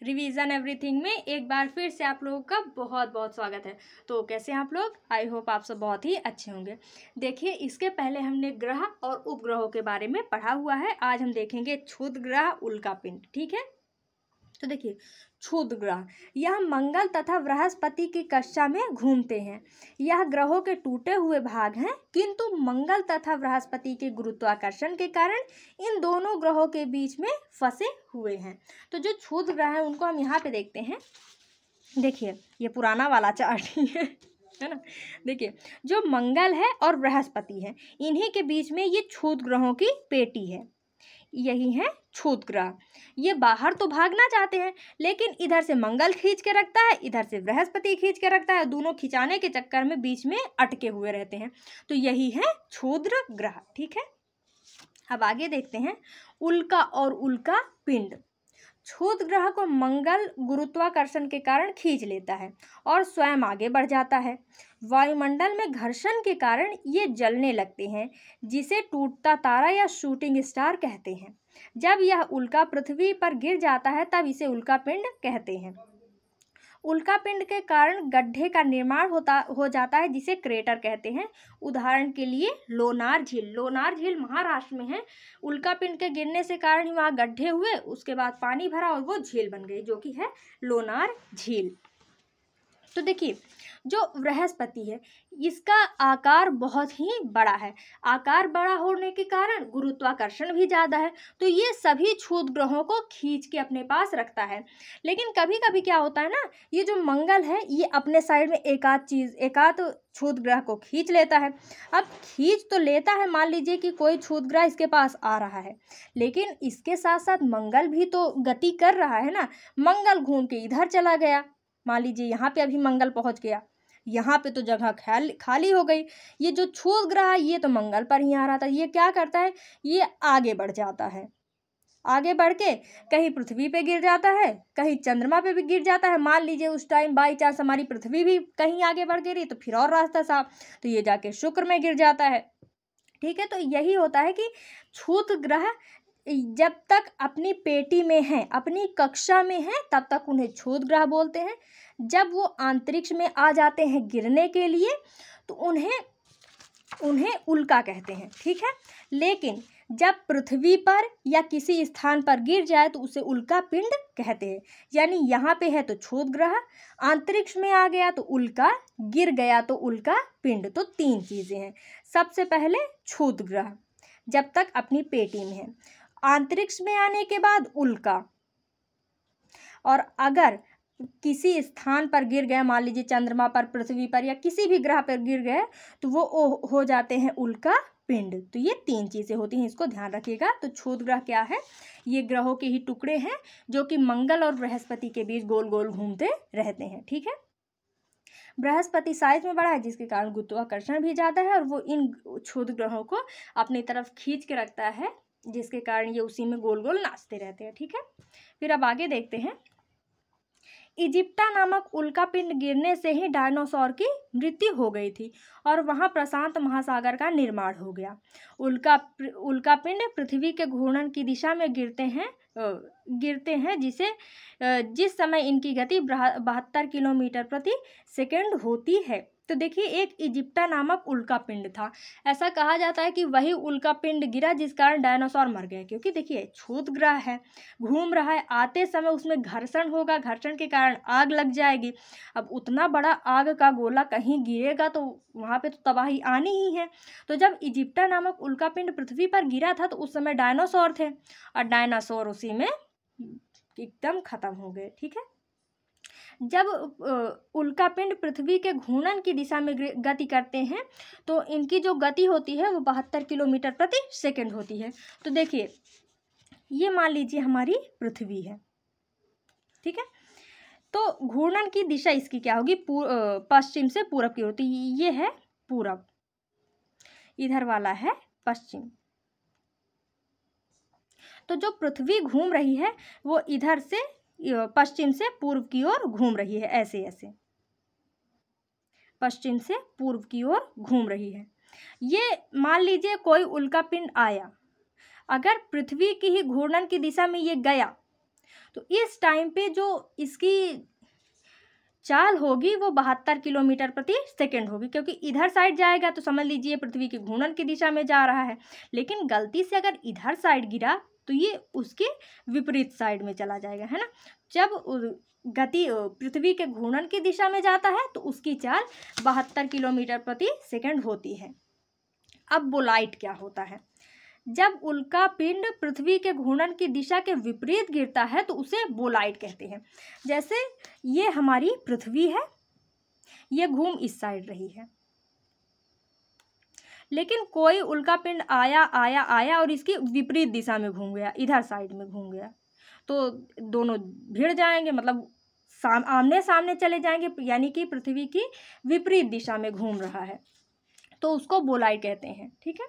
Revision everything में एक बार फिर से आप लोगों का बहुत बहुत स्वागत है। तो कैसे हैं आप लोग? आई होप आप सब बहुत ही अच्छे होंगे। देखिए, इसके पहले हमने ग्रह और उपग्रहों के बारे में पढ़ा हुआ है। आज हम देखेंगे क्षुद्र ग्रह, उल्का पिंड। ठीक है, तो देखिए, क्षुद्र ग्रह यह मंगल तथा बृहस्पति की कक्षा में घूमते हैं। यह ग्रहों के टूटे हुए भाग हैं, किंतु मंगल तथा बृहस्पति के गुरुत्वाकर्षण के कारण इन दोनों ग्रहों के बीच में फंसे हुए हैं। तो जो क्षुद्र ग्रह हैं उनको हम यहाँ पे देखते हैं। देखिए, ये पुराना वाला चार्ट ही है ना। देखिए, जो मंगल है और बृहस्पति है, इन्हीं के बीच में ये क्षुद्र ग्रहों की पेटी है। यही है क्षुद्र ग्रह। ये बाहर तो भागना चाहते हैं, लेकिन इधर से मंगल खींच के रखता है, इधर से बृहस्पति खींच के रखता है। दोनों खिंचाने के चक्कर में बीच में अटके हुए रहते हैं। तो यही है क्षुद्र ग्रह। ठीक है, अब आगे देखते हैं उल्का और उल्का पिंड। क्षुद्र ग्रह को मंगल गुरुत्वाकर्षण के कारण खींच लेता है और स्वयं आगे बढ़ जाता है। वायुमंडल में घर्षण के कारण ये जलने लगते हैं, जिसे टूटता तारा या शूटिंग स्टार कहते हैं। जब यह उल्का पृथ्वी पर गिर जाता है तब इसे उल्का पिंड कहते हैं। उल्का पिंड के कारण गड्ढे का निर्माण हो जाता है, जिसे क्रेटर कहते हैं। उदाहरण के लिए लोनार झील। लोनार झील महाराष्ट्र में है। उल्का पिंड के गिरने से कारण ही वहाँ गड्ढे हुए, उसके बाद पानी भरा और वो झील बन गई, जो कि है लोनार झील। तो देखिए, जो बृहस्पति है इसका आकार बहुत ही बड़ा है। आकार बड़ा होने के कारण गुरुत्वाकर्षण भी ज़्यादा है, तो ये सभी क्षुद्र ग्रहों को खींच के अपने पास रखता है। लेकिन कभी कभी क्या होता है ना, ये जो मंगल है ये अपने साइड में एकाध क्षुद्र ग्रह को खींच लेता है। अब खींच तो लेता है, मान लीजिए कि कोई क्षुद्र ग्रह इसके पास आ रहा है, लेकिन इसके साथ साथ मंगल भी तो गति कर रहा है ना। मंगल घूम के इधर चला गया, मान लीजिए यहाँ पे अभी मंगल पहुँच गया, यहाँ पे तो जगह खाली हो गई। ये जो क्षुद्र ग्रह है ये तो मंगल पर ही आ रहा था, ये क्या करता है, ये आगे बढ़ जाता है। आगे बढ़ के कहीं पृथ्वी पे गिर जाता है, कहीं चंद्रमा पे भी गिर जाता है। मान लीजिए उस टाइम बाई चांस हमारी पृथ्वी भी कहीं आगे बढ़ गई तो फिर और रास्ता साफ, तो ये जाके शुक्र में गिर जाता है। ठीक है, तो यही होता है कि क्षुद्र ग्रह जब तक अपनी पेटी में है, अपनी कक्षा में है, तब तक उन्हें क्षुद्र ग्रह बोलते हैं। जब वो अंतरिक्ष में आ जाते हैं गिरने के लिए तो उन्हें उल्का कहते हैं। ठीक है, लेकिन जब पृथ्वी पर या किसी स्थान पर गिर जाए तो उसे उल्का पिंड कहते हैं। यानी यहाँ पे है तो क्षुद्र ग्रह, अंतरिक्ष में आ गया तो उल्का, गिर गया तो उल्का पिंड। तो तीन चीज़ें हैं। सबसे पहले क्षुद्र ग्रह जब तक अपनी पेटी में है, अंतरिक्ष में आने के बाद उल्का, और अगर किसी स्थान पर गिर गए, मान लीजिए चंद्रमा पर, पृथ्वी पर या किसी भी ग्रह पर गिर गए तो वो हो जाते हैं उल्का पिंड। तो ये तीन चीज़ें होती हैं, इसको ध्यान रखिएगा। तो क्षुद्र ग्रह क्या है, ये ग्रहों के ही टुकड़े हैं जो कि मंगल और बृहस्पति के बीच गोल गोल घूमते रहते हैं। ठीक है, बृहस्पति साइज में बड़ा है जिसके कारण गुरुत्वाकर्षण भी ज़्यादा है और वो इन क्षुद्र ग्रहों को अपनी तरफ खींच के रखता है, जिसके कारण ये उसी में गोल गोल नाचते रहते हैं। ठीक है, फिर अब आगे देखते हैं। इजिप्टा नामक उल्का पिंड गिरने से ही डायनासोर की मृत्यु हो गई थी और वहां प्रशांत महासागर का निर्माण हो गया। उल्का पिंड पृथ्वी के घूर्णन की दिशा में गिरते हैं जिस समय इनकी गति 72 किलोमीटर प्रति सेकंड होती है। तो देखिए, एक इजिप्टा नामक उल्का पिंड था। ऐसा कहा जाता है कि वही उल्का पिंड गिरा जिस कारण डायनासोर मर गए, क्योंकि देखिए क्षुद्र ग्रह है, घूम रहा है, आते समय उसमें घर्षण होगा, घर्षण के कारण आग लग जाएगी। अब उतना बड़ा आग का गोला कहीं गिरेगा तो वहाँ पे तो तबाही आनी ही है। तो जब इजिप्टा नामक उल्का पिंड पृथ्वी पर गिरा था तो उस समय डायनासोर थे और डायनासोर उसी में एकदम खत्म हो गए। ठीक है, जब उल्का पिंड पृथ्वी के घूर्णन की दिशा में गति करते हैं तो इनकी जो गति होती है वो 72 किलोमीटर प्रति सेकंड होती है। तो देखिए, ये मान लीजिए हमारी पृथ्वी है। ठीक है, तो घूर्णन की दिशा इसकी क्या होगी, पश्चिम से पूरब की होती है। ये है पूरब, इधर वाला है पश्चिम। तो जो पृथ्वी घूम रही है वो इधर से पश्चिम से पूर्व की ओर घूम रही है, ऐसे ऐसे पश्चिम से पूर्व की ओर घूम रही है। ये मान लीजिए कोई उल्का पिंड आया, अगर पृथ्वी की ही घूर्णन की दिशा में ये गया तो इस टाइम पे जो इसकी चाल होगी वो 72 किलोमीटर प्रति सेकंड होगी, क्योंकि इधर साइड जाएगा तो समझ लीजिए पृथ्वी की घूर्णन की दिशा में जा रहा है, लेकिन गलती से अगर इधर साइड गिरा तो ये उसके विपरीत साइड में चला जाएगा, है ना। जब गति पृथ्वी के घूर्णन की दिशा में जाता है तो उसकी चाल 72 किलोमीटर प्रति सेकंड होती है। अब बोलाइट क्या होता है? जब उल्का पिंड पृथ्वी के घूर्णन की दिशा के विपरीत गिरता है तो उसे बोलाइट कहते हैं। जैसे ये हमारी पृथ्वी है, ये घूम इस साइड रही है, लेकिन कोई उल्का पिंड आया आया आया और इसकी विपरीत दिशा में घूम गया, इधर साइड में घूम गया, तो दोनों भिड़ जाएंगे, मतलब आमने सामने चले जाएंगे, यानी कि पृथ्वी की विपरीत दिशा में घूम रहा है, तो उसको बोलाइट कहते हैं। ठीक है,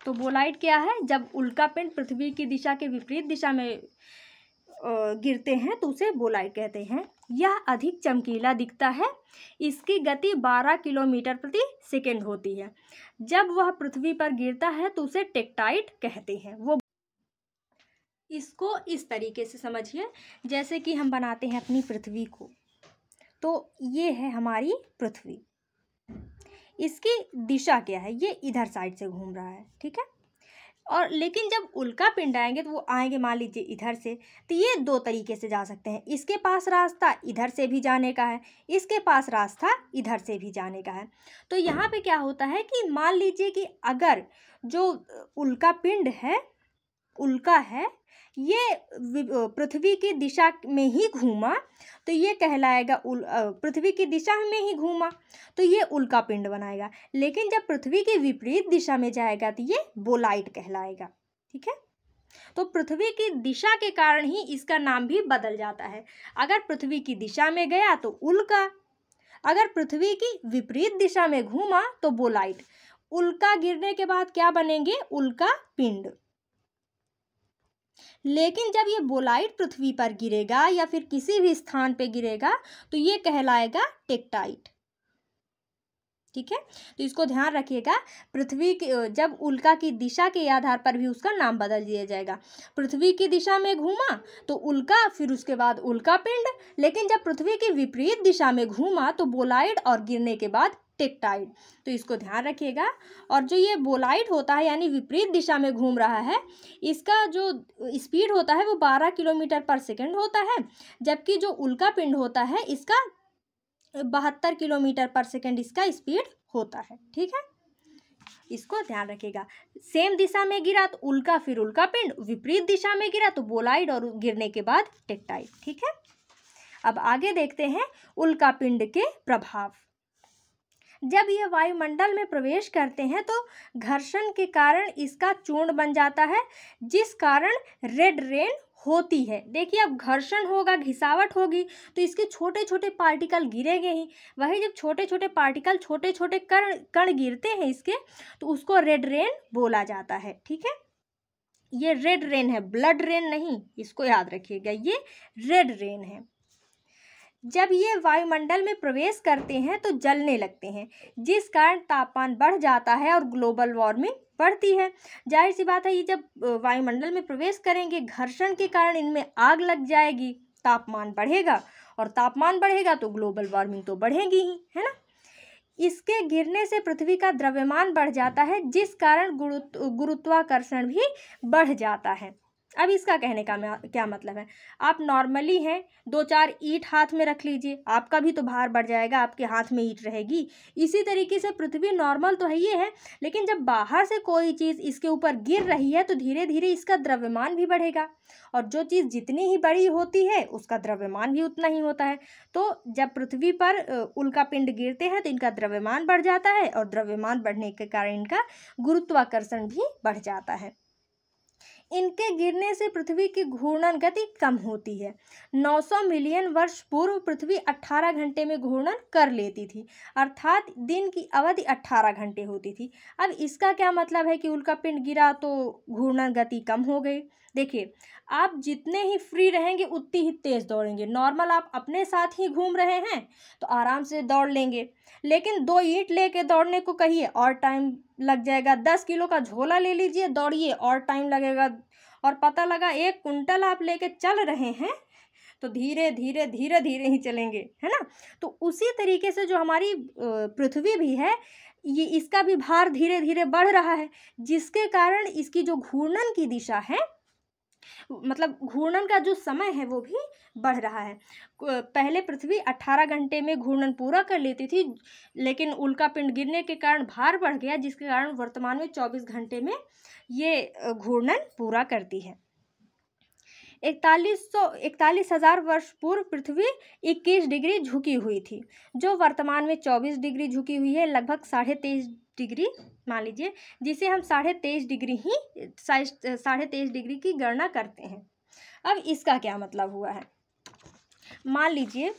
तो बोलाइट क्या है? जब उल्का पिंड पृथ्वी की दिशा के विपरीत दिशा में गिरते हैं तो उसे बोलाइट कहते हैं। यह अधिक चमकीला दिखता है, इसकी गति 12 किलोमीटर प्रति सेकंड होती है। जब वह पृथ्वी पर गिरता है तो उसे टेक्टाइट कहते हैं। वो इसको इस तरीके से समझिए, जैसे कि हम बनाते हैं अपनी पृथ्वी को, तो ये है हमारी पृथ्वी, इसकी दिशा क्या है? ये इधर साइड से घूम रहा है, ठीक है। और लेकिन जब उल्का पिंड आएंगे तो वो आएंगे मान लीजिए इधर से, तो ये दो तरीके से जा सकते हैं। इसके पास रास्ता इधर से भी जाने का है, इसके पास रास्ता इधर से भी जाने का है। तो यहाँ पे क्या होता है कि मान लीजिए कि अगर जो उल्का पिंड है, उल्का है, ये पृथ्वी की दिशा में ही घूमा तो ये कहलाएगा पृथ्वी की दिशा में ही घूमा तो ये उल्का पिंड बनाएगा। लेकिन जब पृथ्वी की विपरीत दिशा में जाएगा तो ये बोलाइट कहलाएगा। ठीक है, तो पृथ्वी की दिशा के कारण ही इसका नाम भी बदल जाता है। अगर पृथ्वी की दिशा में गया तो उल्का, अगर पृथ्वी की विपरीत दिशा में घूमा तो बोलाइट। उल्का गिरने के बाद क्या बनेंगे? उल्का पिंड। लेकिन जब ये बोलाइट पृथ्वी पर गिरेगा या फिर किसी भी स्थान पे गिरेगा तो ये कहलाएगा टेक्टाइट। ठीक है, तो इसको ध्यान रखिएगा। पृथ्वी की जब उल्का की दिशा के आधार पर भी उसका नाम बदल दिया जाएगा। पृथ्वी की दिशा में घूमा तो उल्का, फिर उसके बाद उल्का पिंड। लेकिन जब पृथ्वी की विपरीत दिशा में घूमा तो बोलाइट, और गिरने के बाद टेक्टाइट। तो इसको ध्यान रखिएगा। और जो ये बोलाइट होता है यानी विपरीत दिशा में घूम रहा है, इसका जो स्पीड होता है वो 12 किलोमीटर पर सेकंड होता है, जबकि जो उल्का पिंड होता है इसका 72 किलोमीटर पर सेकंड इसका स्पीड होता है। ठीक है, इसको ध्यान रखिएगा। सेम दिशा में गिरा तो उल्का, फिर उल्का पिंड, विपरीत दिशा में गिरा तो बोलाइट, और गिरने के बाद टेक्टाइट। ठीक है, अब आगे देखते हैं उल्का पिंड के प्रभाव। जब यह वायुमंडल में प्रवेश करते हैं तो घर्षण के कारण इसका चूर्ण बन जाता है, जिस कारण रेड रेन होती है। देखिए, अब घर्षण होगा, घिसावट होगी तो इसके छोटे छोटे पार्टिकल गिरेंगे ही। वही जब छोटे छोटे पार्टिकल, छोटे छोटे कण गिरते हैं इसके, तो उसको रेड रेन बोला जाता है। ठीक है, ये रेड रेन है, ब्लड रेन नहीं, इसको याद रखिएगा, ये रेड रेन है। जब ये वायुमंडल में प्रवेश करते हैं तो जलने लगते हैं, जिस कारण तापमान बढ़ जाता है और ग्लोबल वार्मिंग बढ़ती है। जाहिर सी बात है, ये जब वायुमंडल में प्रवेश करेंगे, घर्षण के कारण इनमें आग लग जाएगी, तापमान बढ़ेगा, और तापमान बढ़ेगा तो ग्लोबल वार्मिंग तो बढ़ेगी ही, है ना। इसके गिरने से पृथ्वी का द्रव्यमान बढ़ जाता है, जिस कारण गुरुत्वाकर्षण भी बढ़ जाता है। अब इसका कहने का क्या मतलब है? आप नॉर्मली हैं, 2-4 ईंट हाथ में रख लीजिए, आपका भी तो भार बढ़ जाएगा, आपके हाथ में ईंट रहेगी। इसी तरीके से पृथ्वी नॉर्मल तो है ही है, लेकिन जब बाहर से कोई चीज़ इसके ऊपर गिर रही है तो धीरे धीरे इसका द्रव्यमान भी बढ़ेगा, और जो चीज़ जितनी ही बड़ी होती है उसका द्रव्यमान भी उतना ही होता है। तो जब पृथ्वी पर उल्का पिंड गिरते हैं तो इनका द्रव्यमान बढ़ जाता है, और द्रव्यमान बढ़ने के कारण इनका गुरुत्वाकर्षण भी बढ़ जाता है। इनके गिरने से पृथ्वी की घूर्णन गति कम होती है। 900 मिलियन वर्ष पूर्व पृथ्वी 18 घंटे में घूर्णन कर लेती थी, अर्थात दिन की अवधि 18 घंटे होती थी। अब इसका क्या मतलब है कि उल्का पिंड गिरा तो घूर्णन गति कम हो गई? देखिए, आप जितने ही फ्री रहेंगे उतनी ही तेज़ दौड़ेंगे। नॉर्मल आप अपने साथ ही घूम रहे हैं तो आराम से दौड़ लेंगे, लेकिन 2 ईंट लेके दौड़ने को कहिए और टाइम लग जाएगा। 10 किलो का झोला ले लीजिए, दौड़िए और टाइम लगेगा, और पता लगा 1 कुंटल आप लेके चल रहे हैं तो धीरे धीरे धीरे धीरे ही चलेंगे, है ना। तो उसी तरीके से जो हमारी पृथ्वी भी है, ये इसका भी भार धीरे धीरे बढ़ रहा है, जिसके कारण इसकी जो घूर्णन की दिशा है, मतलब घूर्णन का जो समय है वो भी बढ़ रहा है। पहले पृथ्वी 18 घंटे में घूर्णन पूरा कर लेती थी, लेकिन उल्का पिंड गिरने के कारण भार बढ़ गया, जिसके कारण वर्तमान में 24 घंटे में ये घूर्णन पूरा करती है। 41,000 वर्ष पूर्व पृथ्वी 21 डिग्री झुकी हुई थी, जो वर्तमान में 24 डिग्री झुकी हुई है, लगभग 23.5 डिग्री मान लीजिए, जिसे हम 23.5 डिग्री ही 23.5 डिग्री की गणना करते हैं। अब इसका क्या मतलब हुआ है, मान लीजिए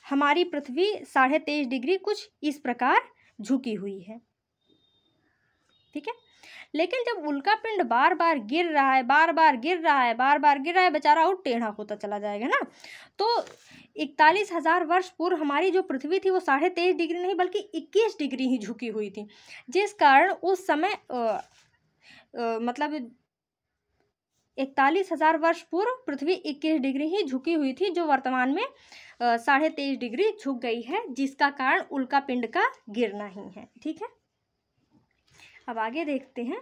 हमारी पृथ्वी 23.5 डिग्री कुछ इस प्रकार झुकी हुई है, ठीक है। लेकिन जब उल्का पिंड बार बार गिर रहा है, बार बार गिर रहा है, बेचारा और टेढ़ा होता चला जाएगा ना। तो 41,000 वर्ष पूर्व हमारी जो पृथ्वी थी वो 23.5 डिग्री नहीं बल्कि 21 डिग्री ही झुकी हुई थी, जिस कारण उस समय मतलब 41,000 वर्ष पूर्व पृथ्वी 21 डिग्री ही झुकी हुई थी, जो वर्तमान में 23.5 डिग्री झुक गई है, जिसका कारण उल्का पिंड का गिरना ही है, ठीक है। अब आगे देखते हैं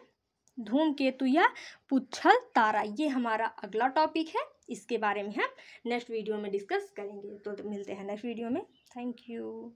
धूमकेतु या पुच्छल तारा, ये हमारा अगला टॉपिक है। इसके बारे में हम नेक्स्ट वीडियो में डिस्कस करेंगे। तो मिलते हैं नेक्स्ट वीडियो में। Thank you.